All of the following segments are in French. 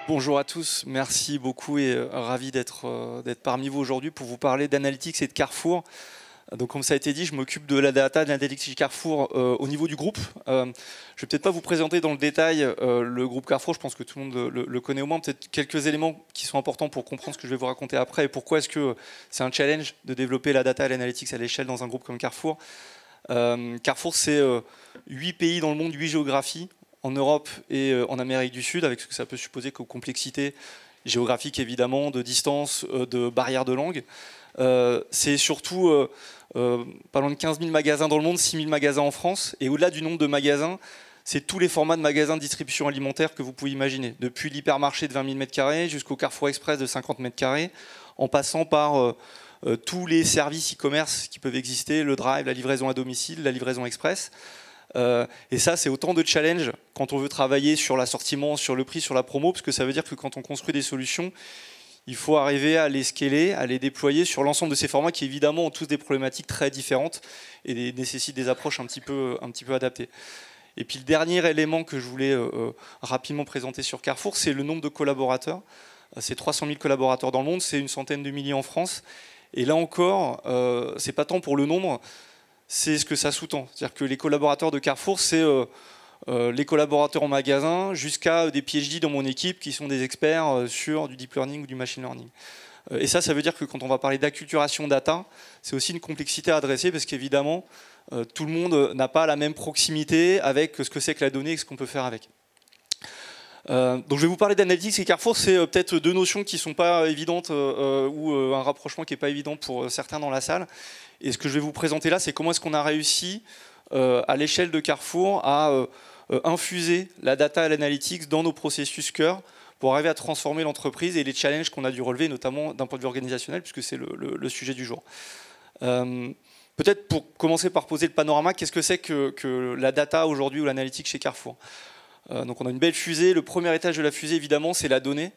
Bonjour à tous, merci beaucoup et ravi d'être parmi vous aujourd'hui pour vous parler d'analytics et de Carrefour. Donc comme ça a été dit, je m'occupe de la data, de l'analytics chez Carrefour au niveau du groupe. Je ne vais peut-être pas vous présenter dans le détail le groupe Carrefour, je pense que tout le monde le connaît au moins. Peut-être quelques éléments qui sont importants pour comprendre ce que je vais vous raconter après et pourquoi est-ce que c'est un challenge de développer la data et l'analytics à l'échelle dans un groupe comme Carrefour. Carrefour, c'est 8 pays dans le monde, 8 géographies, en Europe et en Amérique du Sud, avec ce que ça peut supposer comme complexité géographique évidemment, de distance, de barrières de langue. C'est surtout pas loin de 15 000 magasins dans le monde, 6 000 magasins en France. Et au-delà du nombre de magasins, c'est tous les formats de magasins de distribution alimentaire que vous pouvez imaginer. Depuis l'hypermarché de 20 000 m² jusqu'au Carrefour Express de 50 m², en passant par tous les services e-commerce qui peuvent exister, le drive, la livraison à domicile, la livraison express. Et ça, c'est autant de challenges quand on veut travailler sur l'assortiment, sur le prix, sur la promo, parce que ça veut dire que quand on construit des solutions, il faut arriver à les scaler, à les déployer sur l'ensemble de ces formats qui évidemment ont tous des problématiques très différentes et nécessitent des approches un petit peu adaptées. Et puis le dernier élément que je voulais rapidement présenter sur Carrefour, c'est le nombre de collaborateurs. C'est 300 000 collaborateurs dans le monde, c'est une centaine de milliers en France. Et là encore, c'est pas tant pour le nombre, c'est ce que ça sous-tend. C'est-à-dire que les collaborateurs de Carrefour, c'est les collaborateurs en magasin jusqu'à des PhD dans mon équipe qui sont des experts sur du deep learning ou du machine learning. Et ça veut dire que quand on va parler d'acculturation data, c'est aussi une complexité à adresser parce qu'évidemment, tout le monde n'a pas la même proximité avec ce que c'est que la donnée et ce qu'on peut faire avec. Donc je vais vous parler d'analytics et Carrefour, c'est peut-être deux notions qui ne sont pas évidentes ou un rapprochement qui n'est pas évident pour certains dans la salle. Et ce que je vais vous présenter là, c'est comment est-ce qu'on a réussi à l'échelle de Carrefour à infuser la data et l'analytics dans nos processus cœur pour arriver à transformer l'entreprise et les challenges qu'on a dû relever, notamment d'un point de vue organisationnel, puisque c'est le sujet du jour. Peut-être pour commencer par poser le panorama, qu'est-ce que c'est que la data aujourd'hui ou l'analytique chez Carrefour? Donc on a une belle fusée. Le premier étage de la fusée, évidemment, c'est la donnée.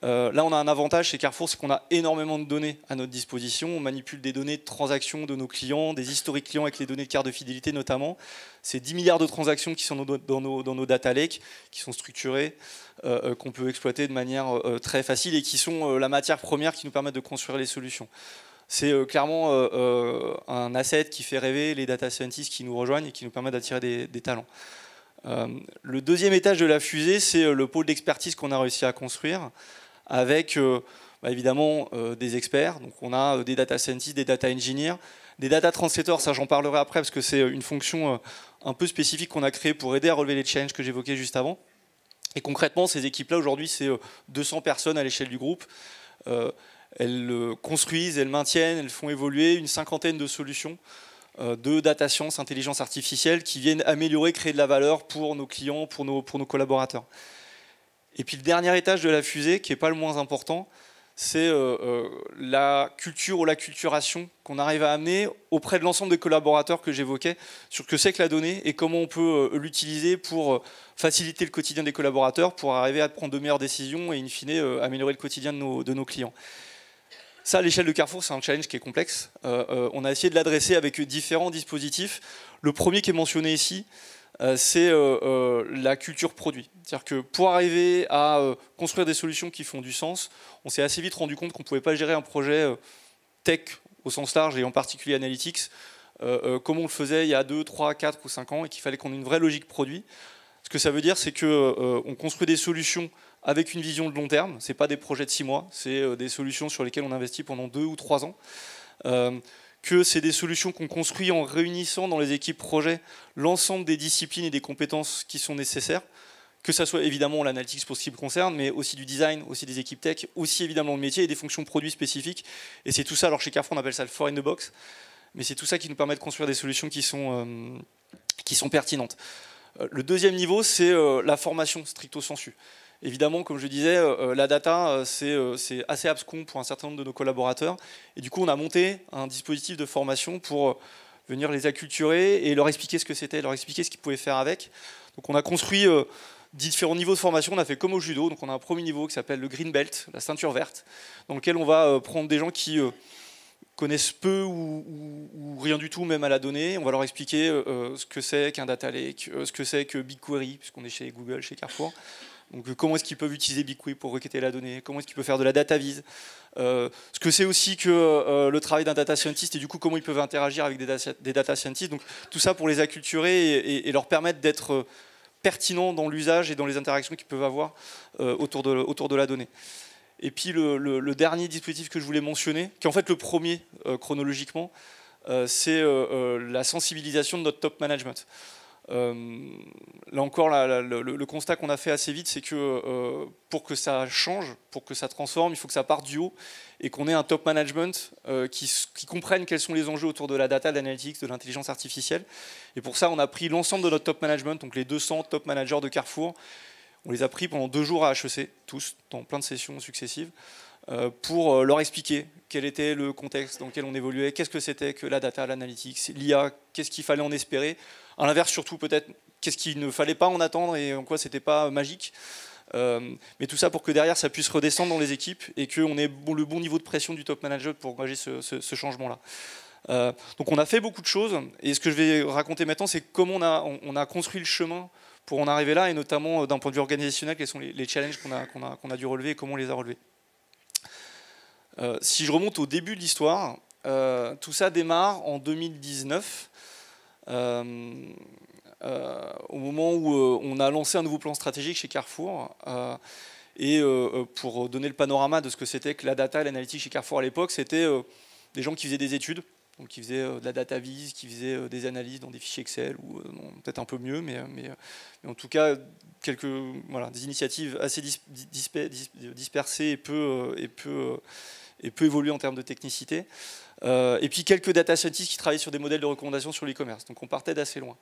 Là, on a un avantage chez Carrefour, c'est qu'on a énormément de données à notre disposition. On manipule des données de transactions de nos clients, des historiques clients avec les données de carte de fidélité notamment. C'est 10 milliards de transactions qui sont dans nos data lakes, qui sont structurées, qu'on peut exploiter de manière très facile et qui sont la matière première qui nous permet de construire les solutions. C'est clairement un asset qui fait rêver les data scientists qui nous rejoignent et qui nous permet d'attirer des talents. Le deuxième étage de la fusée, c'est le pôle d'expertise qu'on a réussi à construire avec évidemment des experts. Donc on a des data scientists, des data engineers, des data translators, ça j'en parlerai après parce que c'est une fonction un peu spécifique qu'on a créée pour aider à relever les challenges que j'évoquais juste avant. Et concrètement, ces équipes-là aujourd'hui, c'est 200 personnes à l'échelle du groupe. Elles construisent, elles maintiennent, elles font évoluer une cinquantaine de solutions de data science, intelligence artificielle qui viennent améliorer, créer de la valeur pour nos clients, pour nos collaborateurs. Et puis le dernier étage de la fusée, qui n'est pas le moins important, c'est la culture ou l'acculturation qu'on arrive à amener auprès de l'ensemble des collaborateurs que j'évoquais sur ce que c'est que la donnée et comment on peut l'utiliser pour faciliter le quotidien des collaborateurs, pour arriver à prendre de meilleures décisions et in fine améliorer le quotidien de nos clients. Ça, à l'échelle de Carrefour, c'est un challenge qui est complexe. On a essayé de l'adresser avec différents dispositifs. Le premier qui est mentionné ici, c'est la culture produit. C'est-à-dire que pour arriver à construire des solutions qui font du sens, on s'est assez vite rendu compte qu'on ne pouvait pas gérer un projet tech au sens large et en particulier analytics comme on le faisait il y a 2, 3, 4 ou 5 ans et qu'il fallait qu'on ait une vraie logique produit. Ce que ça veut dire, c'est qu'on construit des solutions avec une vision de long terme. Ce n'est pas des projets de 6 mois, c'est des solutions sur lesquelles on investit pendant 2 ou 3 ans. Que c'est des solutions qu'on construit en réunissant dans les équipes projets l'ensemble des disciplines et des compétences qui sont nécessaires, que ça soit évidemment l'analytics pour ce qui me concerne, mais aussi du design, aussi des équipes tech, aussi évidemment le métier et des fonctions produits spécifiques. Et c'est tout ça, alors chez Carrefour on appelle ça le 4 in the box, mais c'est tout ça qui nous permet de construire des solutions qui sont pertinentes. Le deuxième niveau, c'est la formation stricto sensu. Évidemment, comme je disais, la data, c'est assez abscon pour un certain nombre de nos collaborateurs. Et du coup, on a monté un dispositif de formation pour venir les acculturer et leur expliquer ce que c'était, leur expliquer ce qu'ils pouvaient faire avec. Donc on a construit différents niveaux de formation. On a fait comme au judo. Donc on a un premier niveau qui s'appelle le green belt, la ceinture verte, dans lequel on va prendre des gens qui connaissent peu ou rien du tout même à la donnée. On va leur expliquer ce que c'est qu'un data lake, ce que c'est que BigQuery, puisqu'on est chez Google, chez Carrefour. Donc comment est-ce qu'ils peuvent utiliser BigQuery pour requêter la donnée, comment est-ce qu'ils peuvent faire de la data vise, ce que c'est aussi que le travail d'un data scientist et du coup comment ils peuvent interagir avec des data scientists. Donc tout ça pour les acculturer et leur permettre d'être pertinents dans l'usage et dans les interactions qu'ils peuvent avoir autour de la donnée. Et puis le dernier dispositif que je voulais mentionner, qui est en fait le premier chronologiquement, c'est la sensibilisation de notre top management. Là encore, le constat qu'on a fait assez vite, c'est que pour que ça change, pour que ça transforme, il faut que ça parte du haut et qu'on ait un top management qui comprenne quels sont les enjeux autour de la data, de l'analytics, de l'intelligence artificielle. Et pour ça, on a pris l'ensemble de notre top management, donc les 200 top managers de Carrefour. On les a pris pendant 2 jours à HEC, tous, dans plein de sessions successives, pour leur expliquer quel était le contexte dans lequel on évoluait, qu'est-ce que c'était que la data, l'analytics, l'IA, qu'est-ce qu'il fallait en espérer. À l'inverse, surtout, peut-être, qu'est-ce qu'il ne fallait pas en attendre et en quoi c'était pas magique. Mais tout ça pour que derrière, ça puisse redescendre dans les équipes et qu'on ait le bon niveau de pression du top manager pour engager ce changement-là. Donc on a fait beaucoup de choses et ce que je vais raconter maintenant, c'est comment on a construit le chemin pour en arriver là et notamment d'un point de vue organisationnel, quels sont les challenges qu'on a dû relever et comment on les a relevés. Si je remonte au début de l'histoire, tout ça démarre en 2019, au moment où on a lancé un nouveau plan stratégique chez Carrefour. Et pour donner le panorama de ce que c'était que la data et l'analytique chez Carrefour à l'époque, c'était des gens qui faisaient des études, donc qui faisaient de la data vise, qui faisaient des analyses dans des fichiers Excel, ou peut-être un peu mieux, mais en tout cas, des initiatives assez dispersées et peu évoluées en termes de technicité. Et puis quelques data scientists qui travaillaient sur des modèles de recommandation sur l'e-commerce. Donc on partait d'assez loin.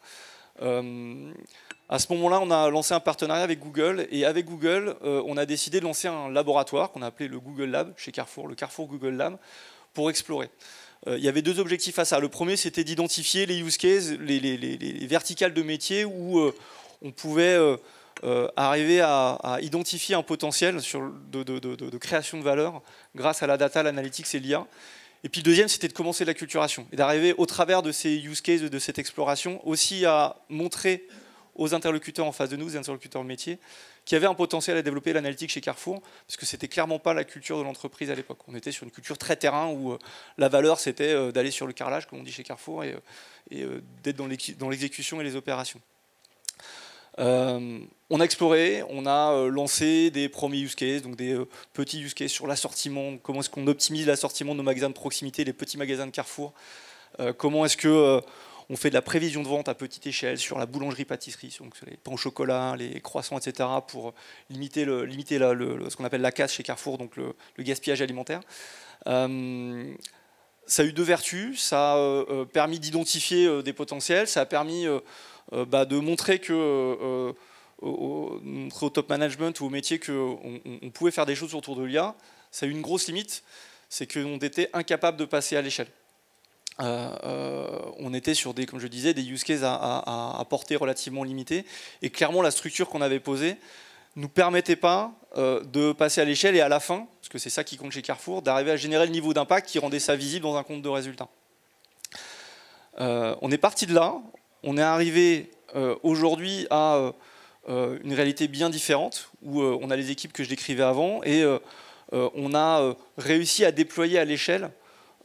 À ce moment-là, on a lancé un partenariat avec Google. Et avec Google, on a décidé de lancer un laboratoire qu'on a appelé le Google Lab chez Carrefour, le Carrefour Google Lab, pour explorer. Il y avait 2 objectifs à ça. Le premier, c'était d'identifier les use cases, les verticales de métier où on pouvait arriver à identifier un potentiel de création de valeur grâce à la data, l'analytics et l'IA. Et puis le deuxième, c'était de commencer l'acculturation et d'arriver au travers de ces use cases, de cette exploration, aussi à montrer aux interlocuteurs en face de nous, aux interlocuteurs métiers, qu'il y avait un potentiel à développer l'analytique chez Carrefour, parce que c'était clairement pas la culture de l'entreprise à l'époque. On était sur une culture très terrain où la valeur, c'était d'aller sur le carrelage, comme on dit chez Carrefour, et d'être dans l'exécution et les opérations. On a exploré, on a lancé des premiers use cases, donc des petits use cases sur l'assortiment, comment est-ce qu'on optimise l'assortiment de nos magasins de proximité, les petits magasins de Carrefour, comment est-ce que on fait de la prévision de vente à petite échelle sur la boulangerie-pâtisserie, donc les pains au chocolat, les croissants, etc., pour limiter ce qu'on appelle la casse chez Carrefour, donc le gaspillage alimentaire. Ça a eu 2 vertus, ça a permis d'identifier des potentiels, ça a permis de montrer au top management ou au métier qu'on pouvait faire des choses autour de l'IA. Ça a eu une grosse limite, c'est qu'on était incapable de passer à l'échelle. On était sur comme je disais, des use cases à portée relativement limitée, et clairement la structure qu'on avait posée ne nous permettait pas de passer à l'échelle et à la fin, parce que c'est ça qui compte chez Carrefour, d'arriver à générer le niveau d'impact qui rendait ça visible dans un compte de résultats. On est parti de là, on est arrivé aujourd'hui à une réalité bien différente, où on a les équipes que je décrivais avant, et on a réussi à déployer à l'échelle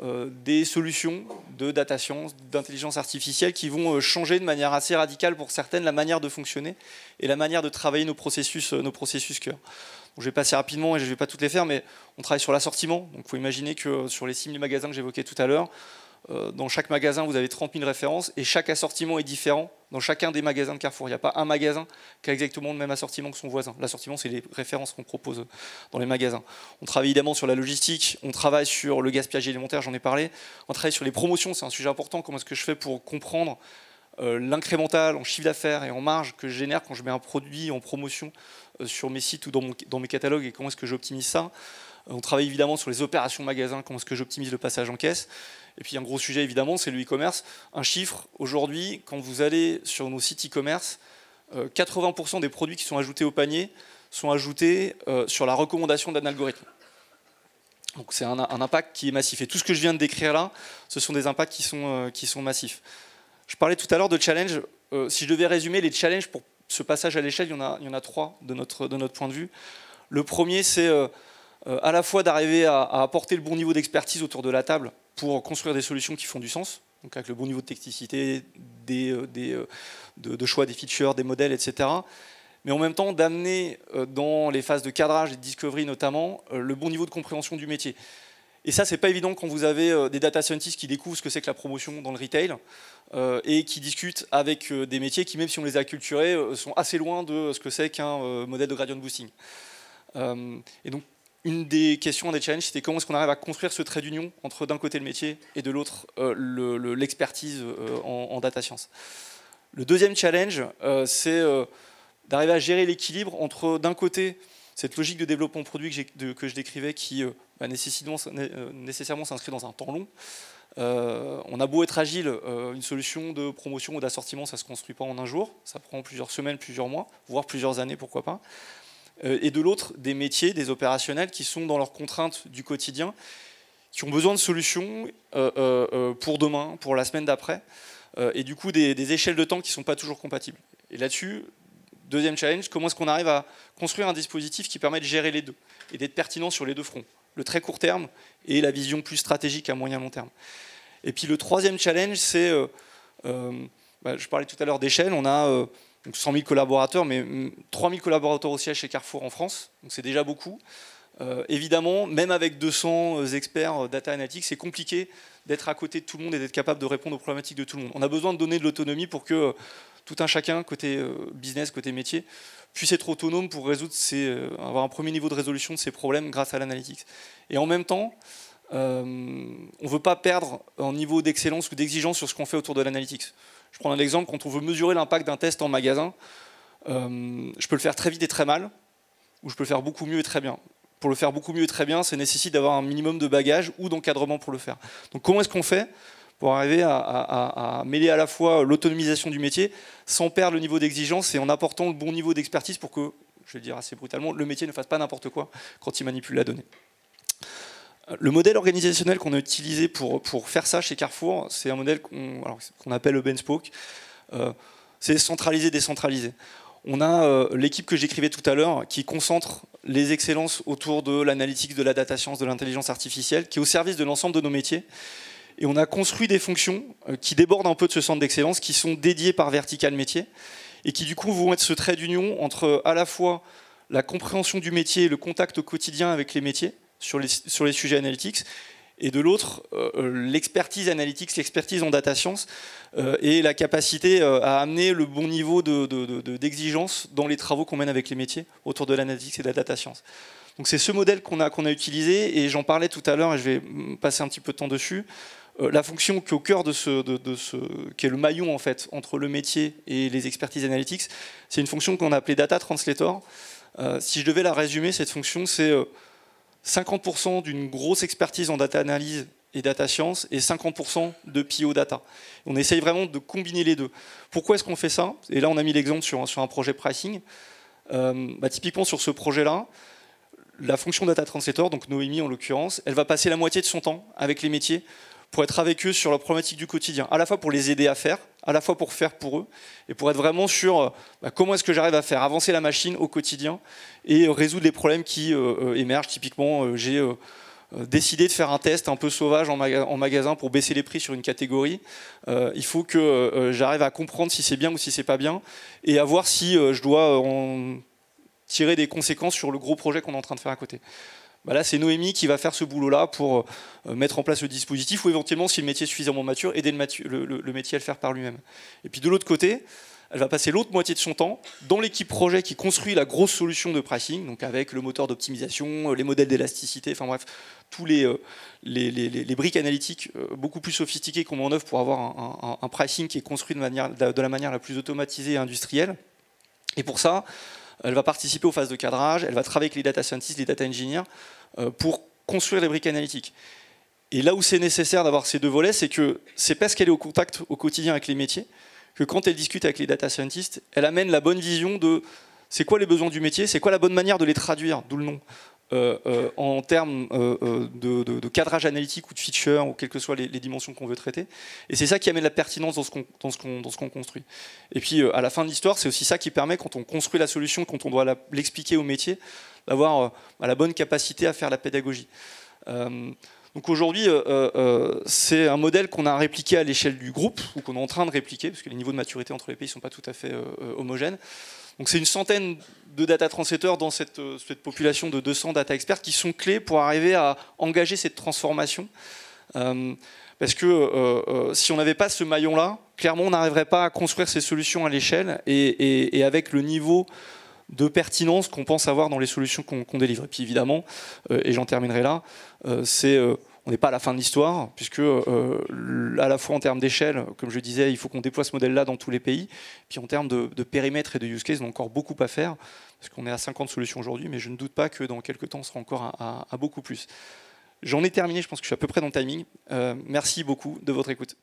des solutions de data science, d'intelligence artificielle qui vont changer de manière assez radicale pour certaines la manière de fonctionner et la manière de travailler nos processus cœur. Donc, je vais passer rapidement et je ne vais pas toutes les faire, mais on travaille sur l'assortiment. Donc il faut imaginer que sur les 6 000 magasins que j'évoquais tout à l'heure, dans chaque magasin, vous avez 30 000 références et chaque assortiment est différent dans chacun des magasins de Carrefour. Il n'y a pas un magasin qui a exactement le même assortiment que son voisin. L'assortiment, c'est les références qu'on propose dans les magasins. On travaille évidemment sur la logistique, on travaille sur le gaspillage alimentaire, j'en ai parlé. On travaille sur les promotions, c'est un sujet important. Comment est-ce que je fais pour comprendre l'incrémental en chiffre d'affaires et en marge que je génère quand je mets un produit en promotion sur mes sites ou dans mes catalogues, et comment est-ce que j'optimise ça. On travaille évidemment sur les opérations magasin, comment est-ce que j'optimise le passage en caisse. Et puis un gros sujet évidemment, c'est le e-commerce. Un chiffre, aujourd'hui, quand vous allez sur nos sites e-commerce, 80% des produits qui sont ajoutés au panier sont ajoutés sur la recommandation d'un algorithme. Donc c'est un impact qui est massif. Et tout ce que je viens de décrire là, ce sont des impacts qui sont massifs. Je parlais tout à l'heure de challenge. Si je devais résumer les challenges pour ce passage à l'échelle, il y en a 3 de notre point de vue. Le premier, c'est à la fois d'arriver à apporter le bon niveau d'expertise autour de la table pour construire des solutions qui font du sens, donc avec le bon niveau de technicité, de choix des features, des modèles, etc. Mais en même temps d'amener dans les phases de cadrage et de discovery notamment le bon niveau de compréhension du métier. Et ça, c'est pas évident quand vous avez des data scientists qui découvrent ce que c'est que la promotion dans le retail et qui discutent avec des métiers qui, même si on les a acculturés, sont assez loin de ce que c'est qu'un modèle de gradient boosting. Et donc, une des questions, un des challenges, c'était comment est-ce qu'on arrive à construire ce trait d'union entre d'un côté le métier et de l'autre l'expertise en data science. Le deuxième challenge, c'est d'arriver à gérer l'équilibre entre d'un côté cette logique de développement produit que je décrivais qui nécessairement s'inscrit dans un temps long. On a beau être agile, une solution de promotion ou d'assortiment, ça ne se construit pas en un jour, ça prend plusieurs semaines, plusieurs mois, voire plusieurs années, pourquoi pas. Et de l'autre, des métiers, des opérationnels qui sont dans leurs contraintes du quotidien, qui ont besoin de solutions pour demain, pour la semaine d'après, et du coup des échelles de temps qui ne sont pas toujours compatibles. Et là-dessus, deuxième challenge, comment est-ce qu'on arrive à construire un dispositif qui permet de gérer les deux et d'être pertinent sur les deux fronts, le très court terme et la vision plus stratégique à moyen long terme. Et puis le troisième challenge, c'est, je parlais tout à l'heure d'échelle, on a 100 000 collaborateurs, mais 3 000 collaborateurs au siège chez Carrefour en France, donc c'est déjà beaucoup. Évidemment, même avec 200 experts data analytics, c'est compliqué d'être à côté de tout le monde et d'être capable de répondre aux problématiques de tout le monde. On a besoin de donner de l'autonomie pour que tout un chacun, côté business, côté métier, puisse être autonome pour résoudre avoir un premier niveau de résolution de ses problèmes grâce à l'analytics. Et en même temps, on ne veut pas perdre en niveau d'excellence ou d'exigence sur ce qu'on fait autour de l'analytics. Je prends un exemple, quand on veut mesurer l'impact d'un test en magasin, je peux le faire très vite et très mal, ou je peux le faire beaucoup mieux et très bien. Pour le faire beaucoup mieux et très bien, ça nécessite d'avoir un minimum de bagage ou d'encadrement pour le faire. Donc comment est-ce qu'on fait pour arriver à mêler à la fois l'autonomisation du métier sans perdre le niveau d'exigence et en apportant le bon niveau d'expertise pour que, je vais le dire assez brutalement, le métier ne fasse pas n'importe quoi quand il manipule la donnée. Le modèle organisationnel qu'on a utilisé pour faire ça chez Carrefour, c'est un modèle qu'on appelle le Spoke. C'est centralisé, décentralisé. On a l'équipe que j'écrivais tout à l'heure qui concentre les excellences autour de l'analytics, de la data science, de l'intelligence artificielle, qui est au service de l'ensemble de nos métiers. Et on a construit des fonctions qui débordent un peu de ce centre d'excellence, qui sont dédiées par vertical métier, et qui du coup vont être ce trait d'union entre à la fois la compréhension du métier et le contact au quotidien avec les métiers sur les sujets analytics, et de l'autre, l'expertise analytics, l'expertise en data science, et la capacité à amener le bon niveau d'exigence dans les travaux qu'on mène avec les métiers autour de l'analytics et de la data science. Donc c'est ce modèle qu'on a utilisé, et j'en parlais tout à l'heure, et je vais passer un petit peu de temps dessus. La fonction qui est au cœur qui est le maillon en fait entre le métier et les expertises analytics, c'est une fonction qu'on a appelée Data Translator. Si je devais la résumer, cette fonction, c'est 50% d'une grosse expertise en data analyse et data science et 50% de PO data. On essaye vraiment de combiner les deux. Pourquoi est-ce qu'on fait ça? Et là, on a mis l'exemple sur un projet pricing. Typiquement, sur ce projet-là, la fonction Data Translator, donc Noémie en l'occurrence, elle va passer la moitié de son temps avec les métiers pour être avec eux sur la problématique du quotidien, à la fois pour les aider à faire, à la fois pour faire pour eux, et pour être vraiment sur comment est-ce que j'arrive à faire avancer la machine au quotidien et résoudre les problèmes qui émergent. Typiquement, j'ai décidé de faire un test un peu sauvage en magasin pour baisser les prix sur une catégorie. Il faut que j'arrive à comprendre si c'est bien ou si c'est pas bien, et à voir si je dois en tirer des conséquences sur le gros projet qu'on est en train de faire à côté. Là, c'est Noémie qui va faire ce boulot-là pour mettre en place le dispositif, ou éventuellement, si le métier est suffisamment mature, aider le métier à le faire par lui-même. Et puis de l'autre côté, elle va passer l'autre moitié de son temps dans l'équipe projet qui construit la grosse solution de pricing, donc avec le moteur d'optimisation, les modèles d'élasticité, enfin bref, tous les briques analytiques beaucoup plus sophistiquées qu'on met en œuvre pour avoir un pricing qui est construit de la manière la plus automatisée et industrielle. Et pour ça, elle va participer aux phases de cadrage, elle va travailler avec les data scientists, les data engineers pour construire les briques analytiques. Et là où c'est nécessaire d'avoir ces deux volets, c'est que c'est parce qu'elle est au contact au quotidien avec les métiers que quand elle discute avec les data scientists, elle amène la bonne vision de c'est quoi les besoins du métier, c'est quoi la bonne manière de les traduire, d'où le nom, en termes de cadrage analytique ou de feature, ou quelles que soient les dimensions qu'on veut traiter. Et c'est ça qui amène la pertinence dans ce qu'on construit. Et puis à la fin de l'histoire, c'est aussi ça qui permet, quand on construit la solution, quand on doit l'expliquer au métier, d'avoir la bonne capacité à faire la pédagogie. Donc aujourd'hui, c'est un modèle qu'on a répliqué à l'échelle du groupe, ou qu'on est en train de répliquer, parce que les niveaux de maturité entre les pays ne sont pas tout à fait homogènes. Donc c'est une centaine de data translateurs dans cette population de 200 data experts qui sont clés pour arriver à engager cette transformation. Parce que si on n'avait pas ce maillon-là, clairement on n'arriverait pas à construire ces solutions à l'échelle et avec le niveau de pertinence qu'on pense avoir dans les solutions qu'on délivre. Et puis évidemment, et j'en terminerai là, on n'est pas à la fin de l'histoire, puisque à la fois en termes d'échelle, comme je disais, il faut qu'on déploie ce modèle-là dans tous les pays, puis en termes de périmètre et de use case, on a encore beaucoup à faire, parce qu'on est à 50 solutions aujourd'hui, mais je ne doute pas que dans quelques temps, on sera encore à beaucoup plus. J'en ai terminé, je pense que je suis à peu près dans le timing. Merci beaucoup de votre écoute.